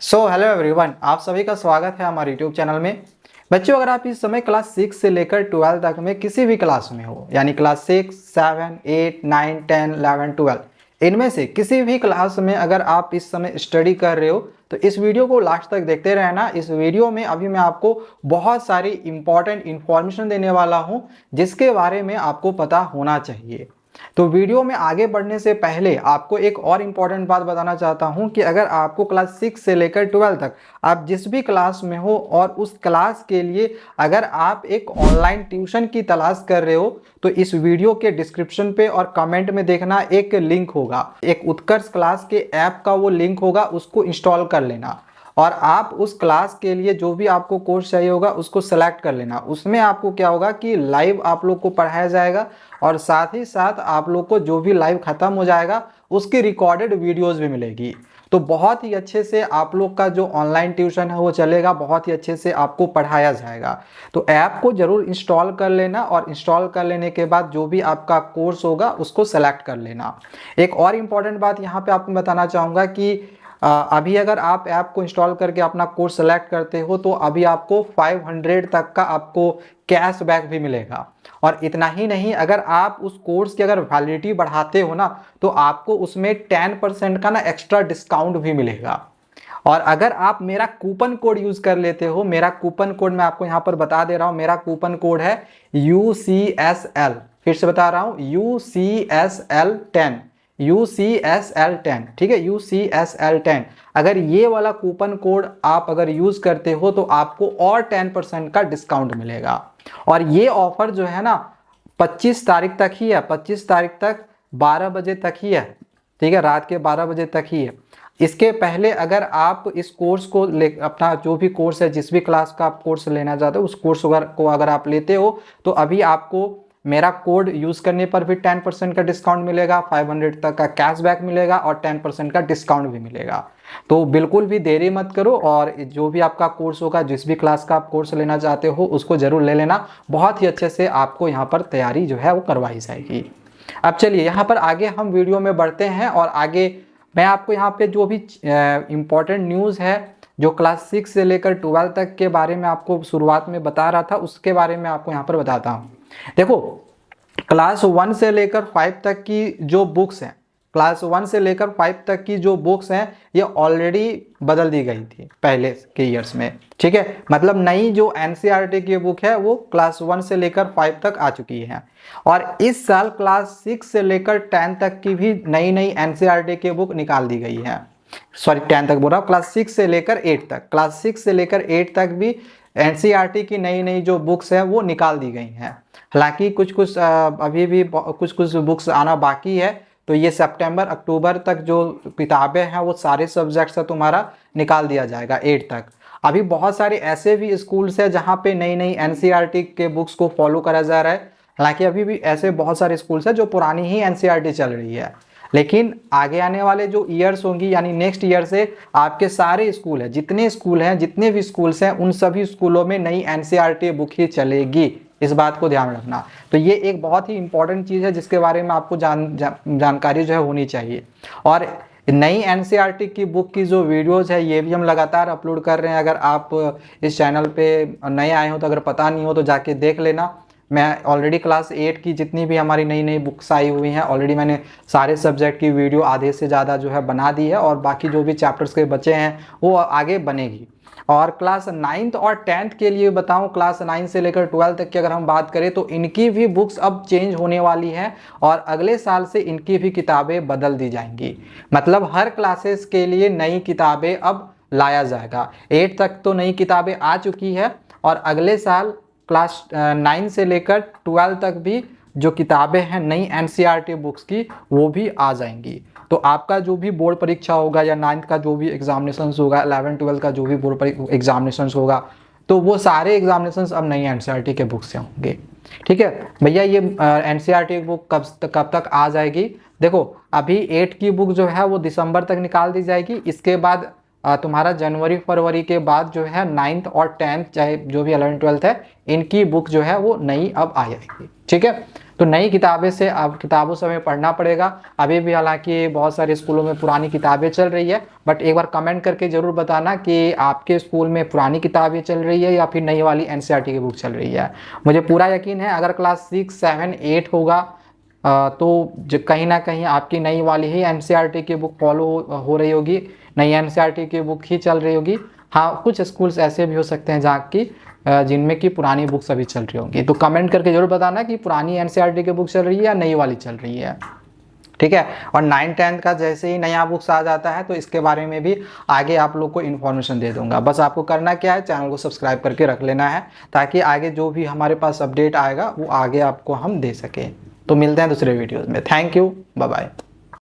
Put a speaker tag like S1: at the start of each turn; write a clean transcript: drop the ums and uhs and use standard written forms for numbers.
S1: Hello everyone, आप सभी का स्वागत है हमारे यूट्यूब चैनल में। बच्चों, अगर आप इस समय क्लास 6 से लेकर 12 तक में किसी भी क्लास में हो, यानी क्लास 6, 7, 8, 9, 10, 11, 12, इनमें से किसी भी क्लास में अगर आप इस समय स्टडी कर रहे हो तो इस वीडियो को लास्ट तक देखते रहना। इस वीडियो में अभी मैं आपको बहुत सारी इंपॉर्टेंट इंफॉर्मेशन देने वाला हूं जिसके बारे में आपको पता होना चाहिए। तो वीडियो में आगे बढ़ने से पहले आपको एक और इम्पॉर्टेंट बात बताना चाहता हूं कि अगर आपको क्लास 6 से लेकर 12 तक आप जिस भी क्लास में हो और उस क्लास के लिए अगर आप एक ऑनलाइन ट्यूशन की तलाश कर रहे हो तो इस वीडियो के डिस्क्रिप्शन पे और कमेंट में देखना एक लिंक होगा, एक उत्कर्ष क्लास के ऐप का वो लिंक होगा, उसको इंस्टॉल कर लेना और आप उस क्लास के लिए जो भी आपको कोर्स चाहिए होगा उसको सेलेक्ट कर लेना। उसमें आपको क्या होगा कि लाइव आप लोग को पढ़ाया जाएगा और साथ ही साथ आप लोग को जो भी लाइव खत्म हो जाएगा उसकी रिकॉर्डेड वीडियोस भी मिलेगी। तो बहुत ही अच्छे से आप लोग का जो ऑनलाइन ट्यूशन है वो चलेगा, बहुत ही अच्छे से आपको पढ़ाया जाएगा। तो ऐप को जरूर इंस्टॉल कर लेना और इंस्टॉल कर लेने के बाद जो भी आपका कोर्स होगा उसको सेलेक्ट कर लेना। एक और इम्पॉर्टेंट बात यहाँ पे आपको बताना चाहूँगा कि अभी अगर आप ऐप को इंस्टॉल करके अपना कोर्स सेलेक्ट करते हो तो अभी आपको 500 तक का आपको कैशबैक भी मिलेगा। और इतना ही नहीं, अगर आप उस कोर्स की अगर वैलिडिटी बढ़ाते हो ना तो आपको उसमें 10% का ना एक्स्ट्रा डिस्काउंट भी मिलेगा। और अगर आप मेरा कूपन कोड यूज कर लेते हो, मेरा कूपन कोड मैं आपको यहाँ पर बता दे रहा हूँ, मेरा कूपन कोड है UCSL। फिर से बता रहा हूँ, UCSL10, UCSL10, ठीक है, UCSL10। अगर ये वाला कूपन कोड आप अगर यूज करते हो तो आपको और 10% का डिस्काउंट मिलेगा। और ये ऑफर जो है ना 25 तारीख तक ही है, 25 तारीख तक 12 बजे तक ही है, ठीक है, रात के 12 बजे तक ही है। इसके पहले अगर आप इस कोर्स को अपना जो भी कोर्स है, जिस भी क्लास का आप कोर्स लेना चाहते हो उस कोर्स को अगर आप लेते हो तो अभी आपको मेरा कोड यूज करने पर भी 10% का डिस्काउंट मिलेगा, 500 तक का कैशबैक मिलेगा और 10% का डिस्काउंट भी मिलेगा। तो बिल्कुल भी देरी मत करो और जो भी आपका कोर्स होगा, जिस भी क्लास का आप कोर्स लेना चाहते हो उसको जरूर ले लेना। बहुत ही अच्छे से आपको यहाँ पर तैयारी जो है वो करवाई जाएगी। अब चलिए यहाँ पर आगे हम वीडियो में बढ़ते हैं और आगे मैं आपको यहाँ पे जो भी इम्पोर्टेंट न्यूज़ है जो क्लास 6 से लेकर 12 तक के बारे में आपको शुरुआत में बता रहा था उसके बारे में आपको यहाँ पर बताता हूँ। देखो, क्लास 1 से लेकर 5 तक की जो बुक्स हैं, क्लास 1 से लेकर 5 तक की जो बुक्स हैं ये ऑलरेडी बदल दी गई थी पहले के ईयर्स में, ठीक है। मतलब नई जो एनसीईआरटी की बुक है वो क्लास 1 से लेकर 5 तक आ चुकी है और इस साल क्लास 6 से लेकर 10 तक की भी नई नई एनसीईआरटी की बुक निकाल दी गई है। सॉरी, 10 तक बोल रहा हूँ, क्लास 6 से लेकर 8 तक, क्लास 6 से लेकर 8 तक भी एनसीईआरटी की नई नई जो बुक्स हैं वो निकाल दी गई हैं। हालांकि कुछ कुछ अभी भी कुछ कुछ बुक्स आना बाकी है, तो ये सितंबर अक्टूबर तक जो किताबें हैं वो सारे सब्जेक्ट से तुम्हारा निकाल दिया जाएगा 8 तक। अभी बहुत सारे ऐसे भी स्कूल्स हैं जहाँ पे नई नई एनसीईआरटी के बुक्स को फॉलो करा जा रहा है। हालांकि अभी भी ऐसे बहुत सारे स्कूल्स हैं जो पुरानी ही एनसीईआरटी चल रही है, लेकिन आगे आने वाले जो ईयर्स होंगी यानी नेक्स्ट ईयर से आपके सारे स्कूल हैं, जितने स्कूल हैं, जितने भी स्कूल्स हैं, उन सभी स्कूलों में नई एनसीईआरटी बुक ही चलेगी। इस बात को ध्यान रखना। तो ये एक बहुत ही इंपॉर्टेंट चीज़ है जिसके बारे में आपको जानकारी जो है होनी चाहिए। और नई एनसीईआरटी की बुक की जो वीडियोस है ये भी हम लगातार अपलोड कर रहे हैं। अगर आप इस चैनल पे नए आए हो तो अगर पता नहीं हो तो जाके देख लेना। मैं ऑलरेडी क्लास 8 की जितनी भी हमारी नई नई बुक्स आई हुई हैं ऑलरेडी मैंने सारे सब्जेक्ट की वीडियो आधे से ज़्यादा जो है बना दी है और बाकी जो भी चैप्टर्स के बचे हैं वो आगे बनेगी। और क्लास 9th और 10th के लिए बताऊं, क्लास 9 से लेकर 12 तक की अगर हम बात करें तो इनकी भी बुक्स अब चेंज होने वाली हैं और अगले साल से इनकी भी किताबें बदल दी जाएंगी। मतलब हर क्लासेस के लिए नई किताबें अब लाया जाएगा। 8 तक तो नई किताबें आ चुकी है और अगले साल क्लास 9 से लेकर 12 तक भी जो किताबें हैं नई एनसीईआरटी बुक्स की वो भी आ जाएंगी। तो आपका जो भी बोर्ड परीक्षा होगा या 9th का जो भी एग्जामिनेशन होगा, 11 12 का जो भी बोर्ड एग्जामिनेशन होगा, तो वो सारे एग्जामिनेशन अब नई एनसीईआरटी के बुक से होंगे। ठीक है भैया, ये एनसीईआरटी बुक कब तक आ जाएगी? देखो, अभी 8 की बुक जो है वो दिसंबर तक निकाल दी जाएगी। इसके बाद तुम्हारा जनवरी फरवरी के बाद जो है 9th और 10th चाहे जो भी 11 12th है इनकी बुक जो है वो नई अब आ जाएगी। ठीक है, तो नई किताबें से अब किताबों से हमें पढ़ना पड़ेगा। अभी भी हालांकि बहुत सारे स्कूलों में पुरानी किताबें चल रही है, बट एक बार कमेंट करके ज़रूर बताना कि आपके स्कूल में पुरानी किताबें चल रही है या फिर नई वाली एनसीईआरटी की बुक चल रही है। मुझे पूरा यकीन है अगर क्लास 6, 7, 8 होगा तो जो कहीं ना कहीं आपकी नई वाली ही एनसीईआरटी की बुक फॉलो हो रही होगी, नई एनसीईआरटी की बुक ही चल रही होगी। हाँ, कुछ स्कूल्स ऐसे भी हो सकते हैं जहाँ की जिनमें की पुरानी बुक्स अभी चल रही होंगी। तो कमेंट करके जरूर बताना कि पुरानी एनसीईआरटी की बुक चल रही है या नई वाली चल रही है, ठीक है। और 9th-10th का जैसे ही नया बुक्स आ जाता है तो इसके बारे में भी आगे आप लोग को इन्फॉर्मेशन दे दूंगा। बस आपको करना क्या है, चैनल को सब्सक्राइब करके रख लेना है ताकि आगे जो भी हमारे पास अपडेट आएगा वो आगे आपको हम दे सकें। तो मिलते हैं दूसरे वीडियोज़ में। Thank you, bye bye.